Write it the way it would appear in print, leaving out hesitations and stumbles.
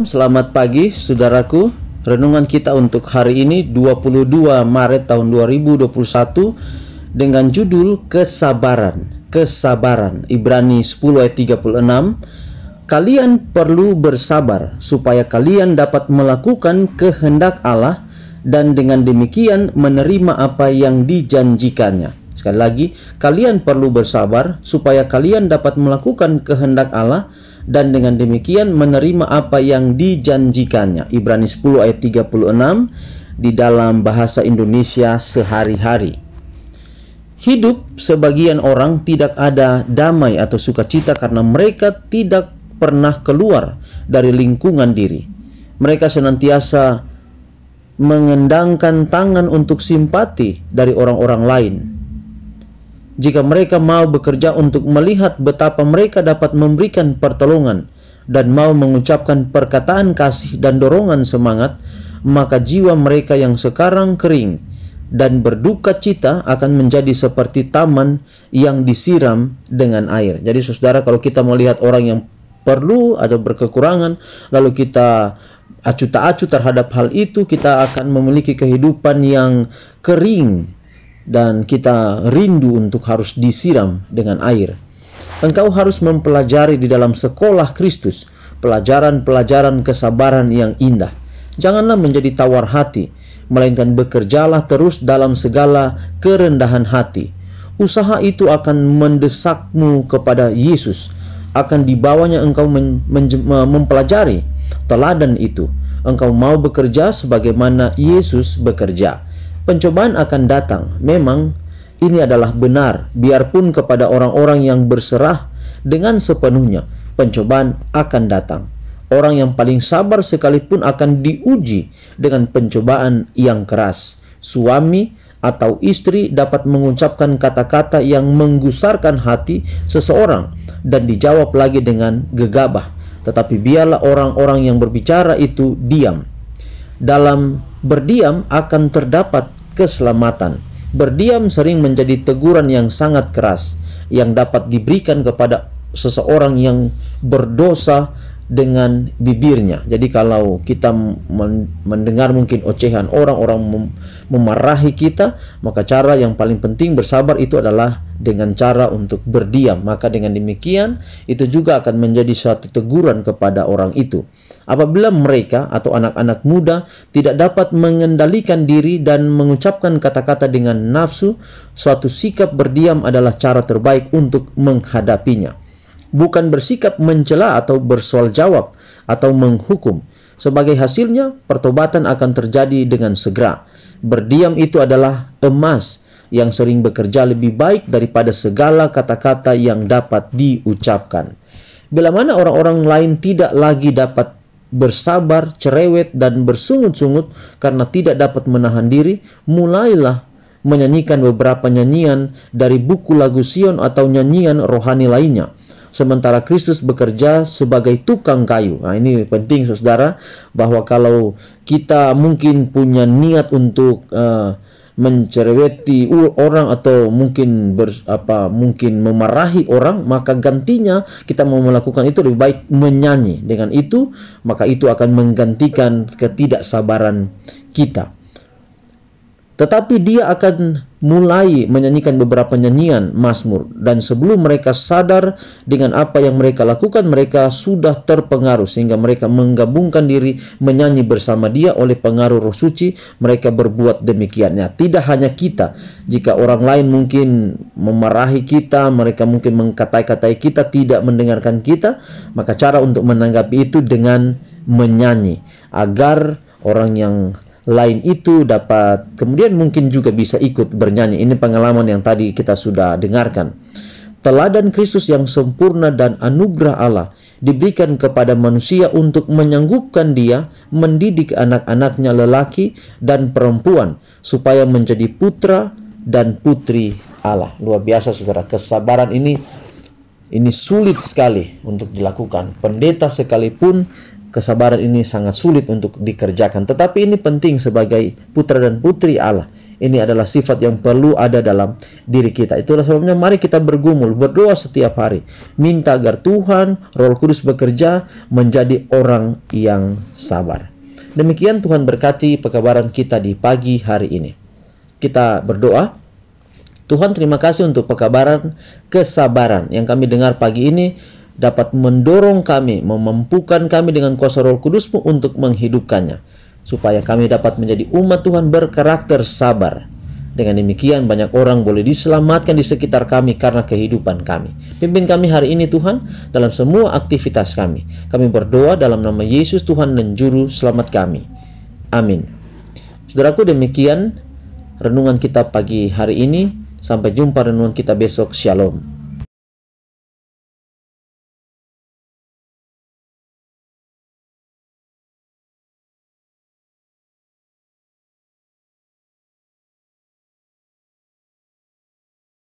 Selamat pagi saudaraku. Renungan kita untuk hari ini 22 Maret tahun 2021 dengan judul kesabaran. Kesabaran. Ibrani 10 ayat 36. Kalian perlu bersabar supaya kalian dapat melakukan kehendak Allah dan dengan demikian menerima apa yang dijanjikannya. Sekali lagi, kalian perlu bersabar supaya kalian dapat melakukan kehendak Allah dan dengan demikian menerima apa yang dijanjikannya. Ibrani 10 ayat 36 di dalam bahasa Indonesia sehari-hari. Hidup sebagian orang tidak ada damai atau sukacita karena mereka tidak pernah keluar dari lingkungan diri. Mereka senantiasa mengendangkan tangan untuk simpati dari orang-orang lain. Jika mereka mau bekerja untuk melihat betapa mereka dapat memberikan pertolongan dan mau mengucapkan perkataan kasih dan dorongan semangat, maka jiwa mereka yang sekarang kering dan berduka cita akan menjadi seperti taman yang disiram dengan air. Jadi saudara, kalau kita melihat orang yang perlu atau berkekurangan, lalu kita acuh tak acuh terhadap hal itu, kita akan memiliki kehidupan yang kering dan kita rindu untuk harus disiram dengan air. Engkau harus mempelajari di dalam sekolah Kristus pelajaran-pelajaran kesabaran yang indah. Janganlah menjadi tawar hati, melainkan bekerjalah terus dalam segala kerendahan hati. Usaha itu akan mendesakmu kepada Yesus. Akan dibawanya engkau mempelajari teladan itu. Engkau mau bekerja sebagaimana Yesus bekerja. Pencobaan akan datang. Memang ini adalah benar. Biarpun kepada orang-orang yang berserah dengan sepenuhnya, pencobaan akan datang. Orang yang paling sabar sekalipun akan diuji dengan pencobaan yang keras. Suami atau istri dapat mengucapkan kata-kata yang menggusarkan hati seseorang dan dijawab lagi dengan gegabah. Tetapi biarlah orang-orang yang berbicara itu diam. Dalam berdiam akan terdapat keselamatan. Berdiam sering menjadi teguran yang sangat keras yang dapat diberikan kepada seseorang yang berdosa dengan bibirnya. Jadi kalau kita mendengar mungkin ocehan orang memarahi kita, maka cara yang paling penting bersabar itu adalah dengan cara untuk berdiam. Maka dengan demikian itu juga akan menjadi suatu teguran kepada orang itu. Apabila mereka atau anak-anak muda tidak dapat mengendalikan diri dan mengucapkan kata-kata dengan nafsu, suatu sikap berdiam adalah cara terbaik untuk menghadapinya. Bukan bersikap mencela atau bersoal jawab atau menghukum. Sebagai hasilnya, pertobatan akan terjadi dengan segera. Berdiam itu adalah emas yang sering bekerja lebih baik daripada segala kata-kata yang dapat diucapkan. Bila mana orang-orang lain tidak lagi dapat bersabar, cerewet, dan bersungut-sungut karena tidak dapat menahan diri, mulailah menyanyikan beberapa nyanyian dari buku lagu Sion atau nyanyian rohani lainnya. Sementara Kristus bekerja sebagai tukang kayu. Nah, ini penting saudara, bahwa kalau kita mungkin punya niat untuk mencereweti orang atau mungkin mungkin memarahi orang, maka gantinya kita mau melakukan itu lebih baik menyanyi. Dengan itu, maka itu akan menggantikan ketidaksabaran kita. Tetapi dia akan mulai menyanyikan beberapa nyanyian Mazmur, dan sebelum mereka sadar dengan apa yang mereka lakukan, mereka sudah terpengaruh sehingga mereka menggabungkan diri menyanyi bersama dia. Oleh pengaruh Roh Suci mereka berbuat demikian. Nah, tidak hanya kita, jika orang lain mungkin memarahi kita, mereka mungkin mengkatai-katai kita, tidak mendengarkan kita, maka cara untuk menanggapi itu dengan menyanyi, agar orang yang lain itu dapat kemudian mungkin juga bisa ikut bernyanyi. Ini pengalaman yang tadi kita sudah dengarkan. Teladan Kristus yang sempurna dan anugerah Allah diberikan kepada manusia untuk menyanggupkan dia mendidik anak-anaknya lelaki dan perempuan supaya menjadi putra dan putri Allah. Luar biasa saudara, kesabaran ini sulit sekali untuk dilakukan. Pendeta sekalipun kesabaran ini sangat sulit untuk dikerjakan. Tetapi ini penting sebagai putra dan putri Allah. Ini adalah sifat yang perlu ada dalam diri kita. Itulah sebabnya mari kita bergumul, berdoa setiap hari. Minta agar Tuhan, Roh Kudus bekerja menjadi orang yang sabar. Demikian Tuhan berkati pekabaran kita di pagi hari ini. Kita berdoa. Tuhan, terima kasih untuk pekabaran kesabaran yang kami dengar pagi ini dapat mendorong kami, memampukan kami dengan kuasa Roh Kudus-Mu untuk menghidupkannya, supaya kami dapat menjadi umat Tuhan berkarakter sabar. Dengan demikian banyak orang boleh diselamatkan di sekitar kami karena kehidupan kami. Pimpin kami hari ini Tuhan dalam semua aktivitas kami. Kami berdoa dalam nama Yesus Tuhan dan Juru Selamat kami. Amin. Saudaraku, demikian renungan kita pagi hari ini. Sampai jumpa renungan kita besok. Shalom.